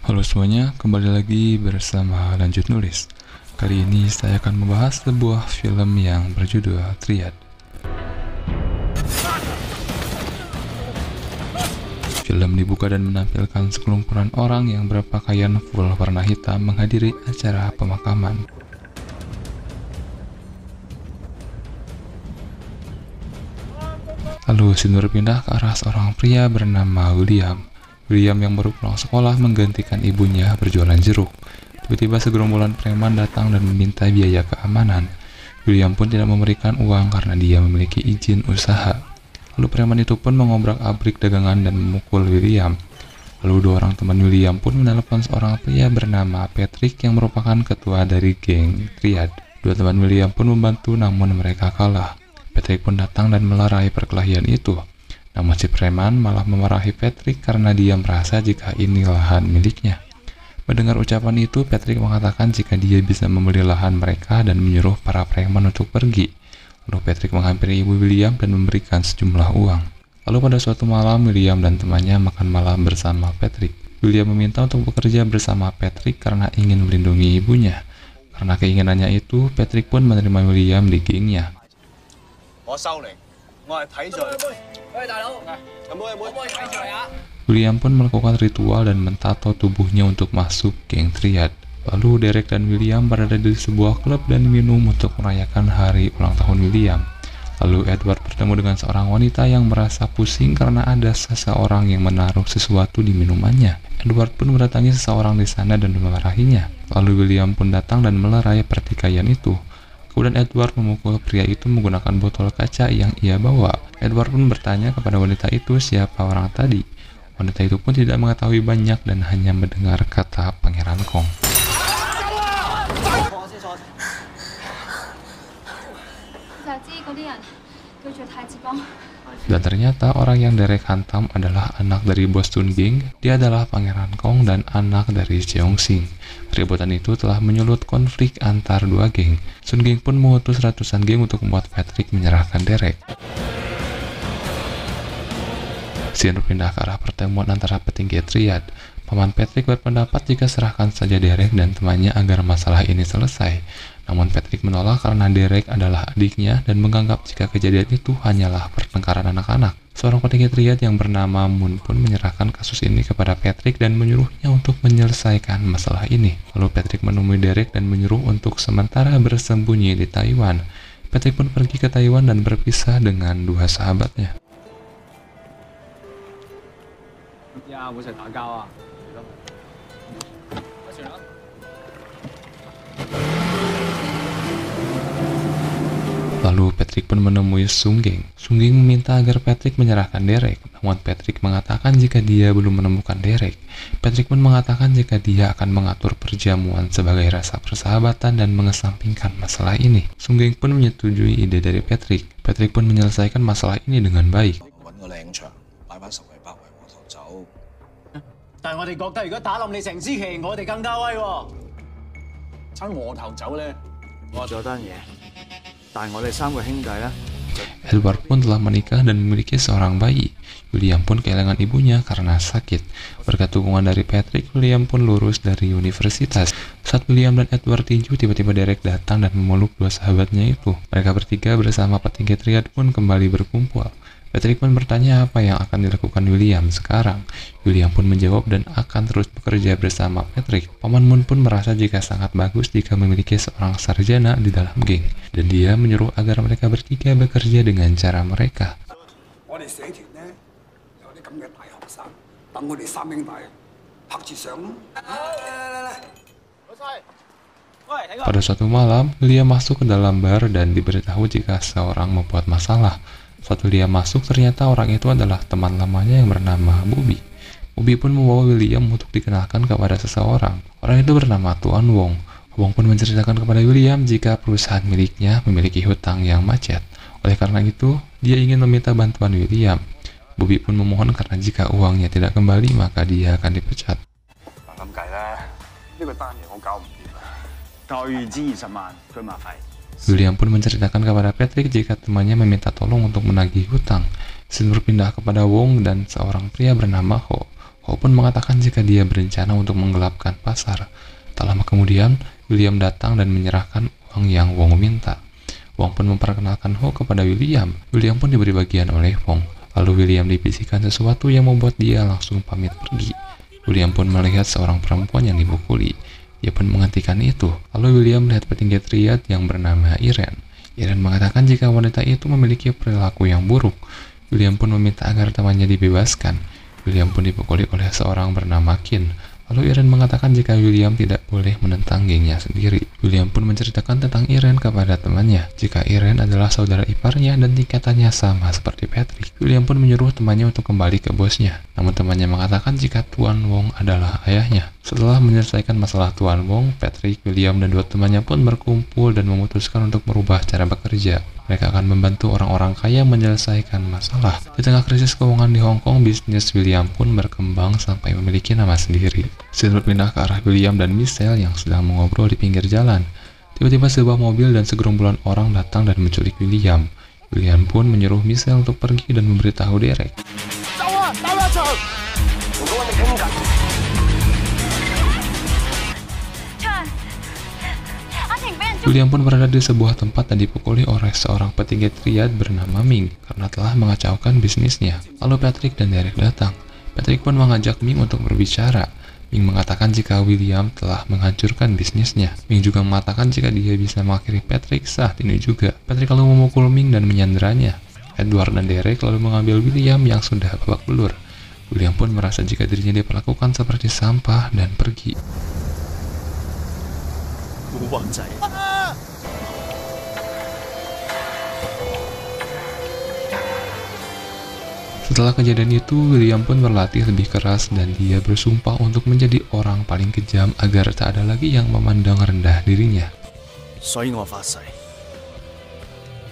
Halo semuanya, kembali lagi bersama Lanjut Nulis. Kali ini saya akan membahas sebuah film yang berjudul Triad. Film dibuka dan menampilkan sekelumpulan orang yang berpakaian full warna hitam menghadiri acara pemakaman. Lalu scene berpindah ke arah seorang pria bernama William. William yang baru pulang sekolah menggantikan ibunya berjualan jeruk. Tiba-tiba segerombolan preman datang dan meminta biaya keamanan. William pun tidak memberikan uang karena dia memiliki izin usaha. Lalu preman itu pun mengobrak-abrik dagangan dan memukul William. Lalu dua orang teman William pun menelepon seorang pria bernama Patrick yang merupakan ketua dari geng Triad. Dua teman William pun membantu namun mereka kalah. Patrick pun datang dan melerai perkelahian itu. Namun si preman malah memarahi Patrick karena dia merasa jika ini lahan miliknya. Mendengar ucapan itu, Patrick mengatakan jika dia bisa membeli lahan mereka dan menyuruh para preman untuk pergi. Lalu Patrick menghampiri ibu William dan memberikan sejumlah uang. Lalu pada suatu malam, William dan temannya makan malam bersama Patrick. William meminta untuk bekerja bersama Patrick karena ingin melindungi ibunya. Karena keinginannya itu, Patrick pun menerima William di gengnya. William pun melakukan ritual dan mentato tubuhnya untuk masuk geng Triad. Lalu Derek dan William berada di sebuah klub dan minum untuk merayakan hari ulang tahun William. Lalu Edward bertemu dengan seorang wanita yang merasa pusing karena ada seseorang yang menaruh sesuatu di minumannya. Edward pun mendatangi seseorang di sana dan memarahinya. Lalu William pun datang dan melerai pertikaian itu. Kemudian Edward memukul pria itu menggunakan botol kaca yang ia bawa. Edward pun bertanya kepada wanita itu siapa orang tadi. Wanita itu pun tidak mengetahui banyak dan hanya mendengar kata Pangeran Kong. Dan ternyata orang yang Derek hantam adalah anak dari bos Sun Ging. Dia adalah Pangeran Kong dan anak dari Cheong Sing. Keributan itu telah menyulut konflik antar dua geng. Sun Ging pun mengutus ratusan geng untuk membuat Patrick menyerahkan Derek. Scene berpindah ke arah pertemuan antara petinggi Triad. Paman Patrick berpendapat jika serahkan saja Derek dan temannya agar masalah ini selesai. Namun Patrick menolak karena Derek adalah adiknya dan menganggap jika kejadian itu hanyalah pertengkaran anak-anak. Seorang petinggi Triad yang bernama Moon pun menyerahkan kasus ini kepada Patrick dan menyuruhnya untuk menyelesaikan masalah ini. Lalu Patrick menemui Derek dan menyuruh untuk sementara bersembunyi di Taiwan. Patrick pun pergi ke Taiwan dan berpisah dengan dua sahabatnya. Lalu Patrick pun menemui Sung Ging. Sung Ging meminta agar Patrick menyerahkan Derek. Namun Patrick mengatakan jika dia belum menemukan Derek. Patrick pun mengatakan jika dia akan mengatur perjamuan sebagai rasa persahabatan dan mengesampingkan masalah ini. Sung Ging pun menyetujui ide dari Patrick. Patrick pun menyelesaikan masalah ini dengan baik. Edward pun telah menikah dan memiliki seorang bayi. William pun kehilangan ibunya karena sakit. Berkat dukungan dari Patrick, William pun lulus dari universitas. Saat William dan Edward tinju, tiba-tiba Derek datang dan memeluk dua sahabatnya itu. Mereka bertiga bersama petinggi Triad pun kembali berkumpul. Patrick pun bertanya apa yang akan dilakukan William sekarang. William pun menjawab dan akan terus bekerja bersama Patrick. Paman Moon pun merasa jika sangat bagus jika memiliki seorang sarjana di dalam geng. Dan dia menyuruh agar mereka bertiga bekerja dengan cara mereka. Pada suatu malam, William masuk ke dalam bar dan diberitahu jika seorang membuat masalah. Saat William masuk, ternyata orang itu adalah teman lamanya yang bernama Bobby. Bobby pun membawa William untuk dikenalkan kepada seseorang. Orang itu bernama Tuan Wong. Wong pun menceritakan kepada William jika perusahaan miliknya memiliki hutang yang macet. Oleh karena itu, dia ingin meminta bantuan William. Bobby pun memohon karena jika uangnya tidak kembali, maka dia akan dipecat. William pun menceritakan kepada Patrick jika temannya meminta tolong untuk menagih hutang. Scene berpindah kepada Wong dan seorang pria bernama Ho. Ho pun mengatakan jika dia berencana untuk menggelapkan pasar. Tak lama kemudian, William datang dan menyerahkan uang yang Wong minta. Wong pun memperkenalkan Ho kepada William. William pun diberi bagian oleh Wong. Lalu William dibisikkan sesuatu yang membuat dia langsung pamit pergi. William pun melihat seorang perempuan yang dipukuli. Dia pun menghentikan itu. Lalu William melihat petinggi triad yang bernama Irene. Irene mengatakan jika wanita itu memiliki perilaku yang buruk. William pun meminta agar temannya dibebaskan. William pun dipukuli oleh seorang bernama Qin. Lalu Irene mengatakan jika William tidak boleh menentang gengnya sendiri. William pun menceritakan tentang Irene kepada temannya. Jika Irene adalah saudara iparnya dan tingkatannya sama seperti Patrick. William pun menyuruh temannya untuk kembali ke bosnya. Namun temannya mengatakan jika Tuan Wong adalah ayahnya. Setelah menyelesaikan masalah Tuan Wong, Patrick, William, dan dua temannya pun berkumpul dan memutuskan untuk merubah cara bekerja. Mereka akan membantu orang-orang kaya menyelesaikan masalah. Di tengah krisis keuangan di Hong Kong, bisnis William pun berkembang sampai memiliki nama sendiri. Scene berpindah ke arah William dan Michelle yang sedang mengobrol di pinggir jalan. Tiba-tiba sebuah mobil dan segerombolan orang datang dan menculik William. William pun menyuruh Michelle untuk pergi dan memberitahu Derek. William pun berada di sebuah tempat dan dipukuli oleh seorang petinggi triad bernama Ming karena telah mengacaukan bisnisnya. Lalu Patrick dan Derek datang. Patrick pun mengajak Ming untuk berbicara. Ming mengatakan jika William telah menghancurkan bisnisnya. Ming juga mengatakan jika dia bisa mengakhiri Patrick saat ini juga. Patrick lalu memukul Ming dan menyanderanya. Edward dan Derek lalu mengambil William yang sudah babak belur. William pun merasa jika dirinya diperlakukan seperti sampah dan pergi. Setelah kejadian itu, William pun berlatih lebih keras dan dia bersumpah untuk menjadi orang paling kejam agar tak ada lagi yang memandang rendah dirinya.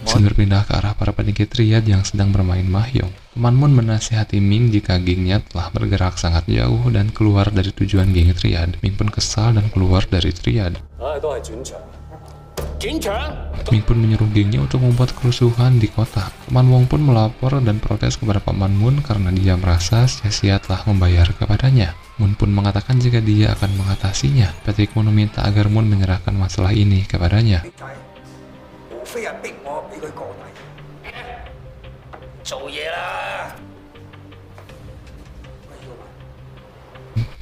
Scene berpindah ke arah para petinggi triad yang sedang bermain mahjong. Teman Moon menasihati Ming jika gengnya telah bergerak sangat jauh dan keluar dari tujuan geng triad. Ming pun kesal dan keluar dari triad. Ming pun menyuruh gengnya untuk membuat kerusuhan di kota. Teman Wong pun melapor dan protes kepada Paman Moon karena dia merasa sia-sia telah membayar kepadanya. Moon pun mengatakan jika dia akan mengatasinya. Patrick Moon meminta agar Moon menyerahkan masalah ini kepadanya.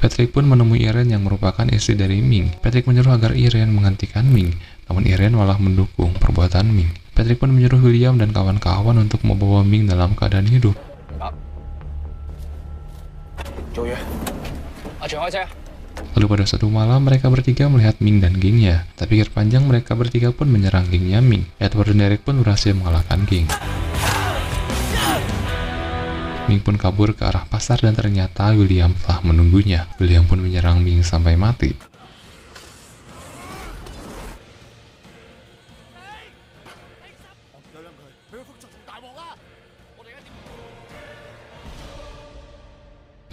Patrick pun menemui Irene yang merupakan istri dari Ming. Patrick menyuruh agar Irene menghentikan Ming, namun Irene malah mendukung perbuatan Ming. Patrick pun menyuruh William dan kawan-kawan untuk membawa Ming dalam keadaan hidup. Lalu pada suatu malam mereka bertiga melihat Ming dan gengnya. Tak pikir panjang mereka bertiga pun menyerang gengnya Ming. Edward dan Derek pun berhasil mengalahkan geng. Ming pun kabur ke arah pasar dan ternyata William telah menunggunya. William pun menyerang Ming sampai mati.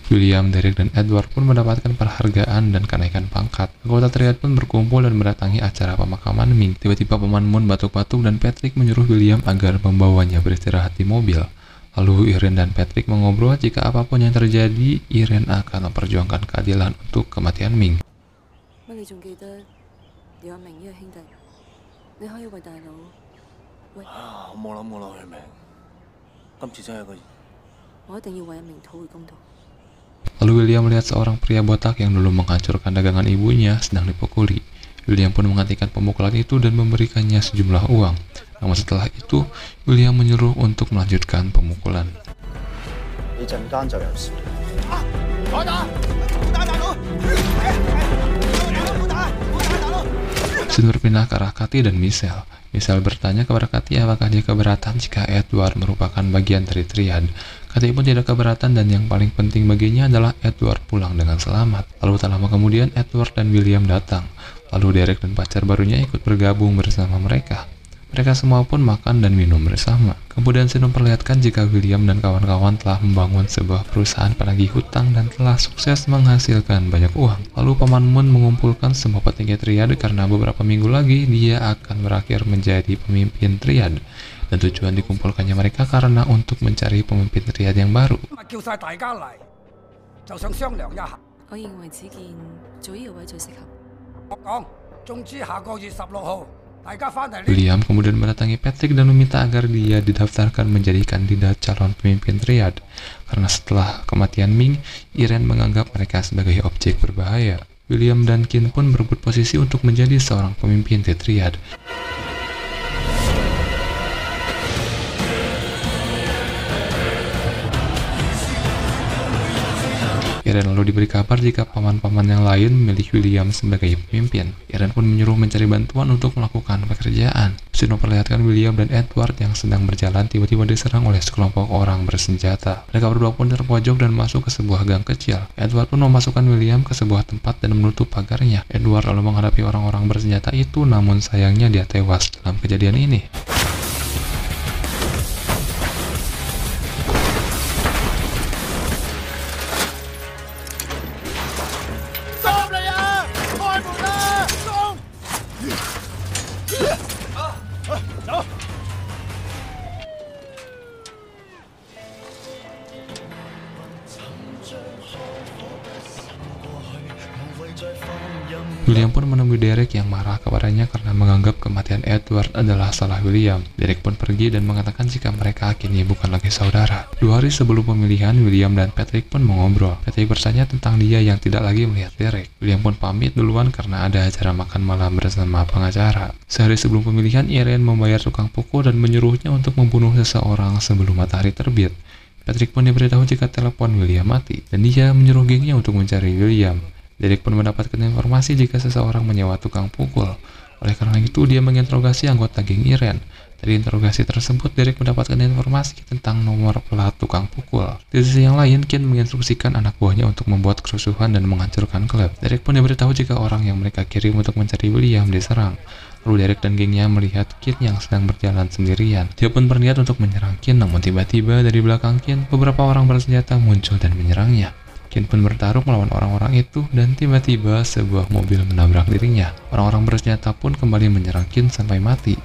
William, Derek, dan Edward pun mendapatkan penghargaan dan kenaikan pangkat. Anggota triad pun berkumpul dan mendatangi acara pemakaman Ming. Tiba-tiba Paman Moon batuk-batuk dan Patrick menyuruh William agar membawanya beristirahat di mobil. Lalu Irene dan Patrick mengobrol jika apapun yang terjadi, Irene akan memperjuangkan keadilan untuk kematian Ming. Lalu William melihat seorang pria botak yang dulu menghancurkan dagangan ibunya sedang dipukuli. William pun menghentikan pemukulan itu dan memberikannya sejumlah uang. Namun setelah itu, William menyuruh untuk melanjutkan pemukulan. Scene berpindah ke arah Cathy dan Michelle. Michelle bertanya kepada Cathy apakah dia keberatan jika Edward merupakan bagian dari triad. Cathy pun tidak keberatan dan yang paling penting baginya adalah Edward pulang dengan selamat. Lalu tak lama kemudian Edward dan William datang. Lalu Derek dan pacar barunya ikut bergabung bersama mereka. Mereka semua pun makan dan minum bersama. Kemudian Scene memperlihatkan jika William dan kawan-kawan telah membangun sebuah perusahaan penagih hutang dan telah sukses menghasilkan banyak uang. Lalu Paman Moon mengumpulkan semua petinggi triad karena beberapa minggu lagi dia akan berakhir menjadi pemimpin triad. Dan tujuan dikumpulkannya mereka karena untuk mencari pemimpin triad yang baru. 就想商量一下。我認為子健做呢個位最適合。我講，總之下個月16號，大家翻嚟呢。William kemudian mendatangi Patrick dan meminta agar dia didaftarkan menjadi kandidat calon pemimpin triad. Karena setelah kematian Ming, Irene menganggap mereka sebagai objek berbahaya. William dan Qin pun berebut posisi untuk menjadi seorang pemimpin The Triad. Irene lalu diberi kabar jika paman-paman yang lain memilih William sebagai pemimpin. Irene pun menyuruh mencari bantuan untuk melakukan pekerjaan. Mesin memperlihatkan William dan Edward yang sedang berjalan tiba-tiba diserang oleh sekelompok orang bersenjata. Mereka berdua pun terpojok dan masuk ke sebuah gang kecil. Edward pun memasukkan William ke sebuah tempat dan menutup pagarnya. Edward lalu menghadapi orang-orang bersenjata itu, namun sayangnya dia tewas dalam kejadian ini. William pun menemui Derek yang marah kepadanya karena menganggap kematian Edward adalah salah William. Derek pun pergi dan mengatakan jika mereka kini bukan lagi saudara. 2 hari sebelum pemilihan, William dan Patrick pun mengobrol. Patrick bertanya tentang dia yang tidak lagi melihat Derek. William pun pamit duluan karena ada acara makan malam bersama pengacara. Sehari sebelum pemilihan, Irene membayar tukang pukul dan menyuruhnya untuk membunuh seseorang sebelum matahari terbit. Patrick pun diberitahu jika telepon William mati, dan dia menyuruh gengnya untuk mencari William. Derek pun mendapatkan informasi jika seseorang menyewa tukang pukul. Oleh karena itu, dia menginterogasi anggota geng Irene. Dari interogasi tersebut, Derek mendapatkan informasi tentang nomor plat tukang pukul. Di sisi yang lain, Qin menginstruksikan anak buahnya untuk membuat kerusuhan dan menghancurkan klub. Derek pun diberitahu jika orang yang mereka kirim untuk mencari William diserang. Lalu Derek dan gengnya melihat Qin yang sedang berjalan sendirian. Dia pun berniat untuk menyerang Qin, namun tiba-tiba dari belakang Qin, beberapa orang bersenjata muncul dan menyerangnya. Qin pun bertarung melawan orang-orang itu dan tiba-tiba sebuah mobil menabrak dirinya. Orang-orang bersenjata pun kembali menyerang Qin sampai mati.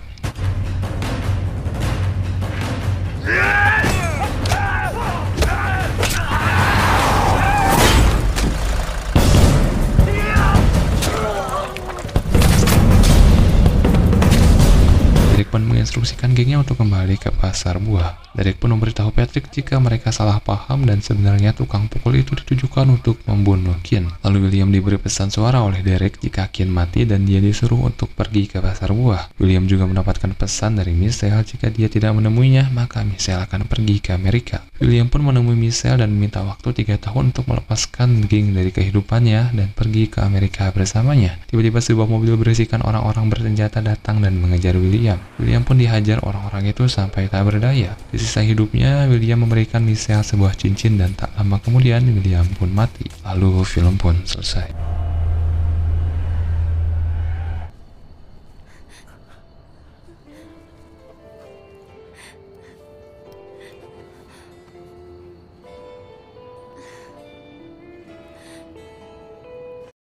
Derek pun menginstruksikan gengnya untuk kembali ke pasar buah. Derek pun memberitahu Patrick jika mereka salah paham dan sebenarnya tukang pukul itu ditujukan untuk membunuh Qin. Lalu William diberi pesan suara oleh Derek jika Qin mati dan dia disuruh untuk pergi ke pasar buah. William juga mendapatkan pesan dari Michelle jika dia tidak menemuinya, maka Michelle akan pergi ke Amerika. William pun menemui Michelle dan meminta waktu 3 tahun untuk melepaskan geng dari kehidupannya dan pergi ke Amerika bersamanya. Tiba-tiba sebuah mobil berisikan orang-orang bersenjata datang dan mengejar William. William pun dihajar orang-orang itu sampai tak berdaya. Di sisa hidupnya, William memberikan Michelle sebuah cincin dan tak lama kemudian William pun mati. Lalu film pun selesai.